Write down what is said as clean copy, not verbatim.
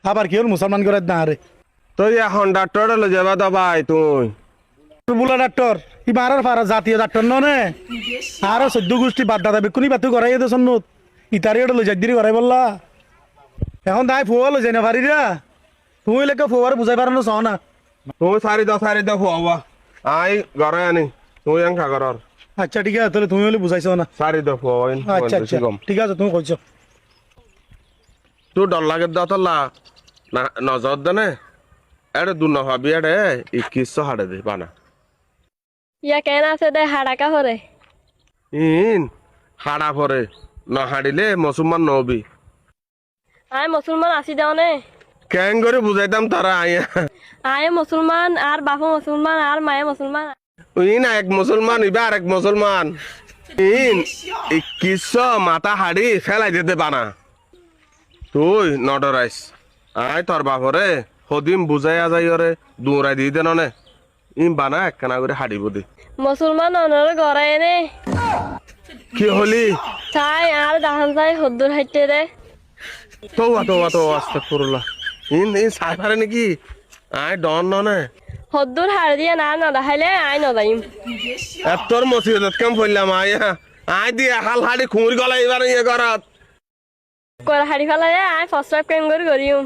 আবার কি হল মুসলমান করে না রে তুই এখন ডাক্তার লো যাবা তো ভাই তুই বুলা ডাক্তার ই মারার ফারা জাতীয় ডাক্তার নে আরো 14 গোষ্ঠী বাদ দাদা বেকুনি বাতু করাই দে সন্নত ইতারি ওটা লই যাদ্দিরি করাই বললা এখন তাই ফুয়া লই যাই না পারি রা তুই লেকে ফুয়ার বুঝাই পারানো চাও না তুই সারি দাও ফুয়াবা আই ঘরে আনি তুই এঙ্কা ঘর আচ্ছা ঠিক আছে তাহলে তুমি হলে বুঝাইছো না সারি দাও ফুয়া আচ্ছা আচ্ছা ঠিক আছে তুমি কইছো তুই ডর লাগে দাও তোলা না নজর দেনে এড়ে দু নভাবি এড়ে 2100 হাড়ে দে বানা ইয়া কেন আছে দে হাড়াকা হরে ইন হাড়া পরে ন হাড়িলে মুসলমান নবী আয় মুসলমান আসি দেও নে কেন করে বুঝাইতাম তারা আইয়া আয় মুসলমান আর বাপু মুসলমান আর মায়ে মুসলমান ইন এক মুসলমান ইবা আর এক মুসলমান ইন 2100 মাথা হাড়ি ফেলাই দিতে বানা তুই নডরাইস আয় তোর বাপরে হদিম বুঝাইয়া যাই ওরে দৌড়াই দিয়ে দেন নে ইন বানা একখানা করে হাড়িব দে মুসলমান অনর গড়াই নে কি হলি চাই আর দাহান চাই হদ্দুর হাইতে রে তো আস্তাগফিরুল্লাহ ইন সাই পারে নাকি আয় ডন ননে হদ্দুর হাড় দিয়ে না না দেখাইলে আয় নদাইম তোর মসজিদত কেম ফেললাম আয় আয় দিয়ে হাল হাড়ি খুঁড়ি গলা এবার ইয়ে করাত করা হাড়ি ফেলাই আয় ফসরাপ কেন করে করিম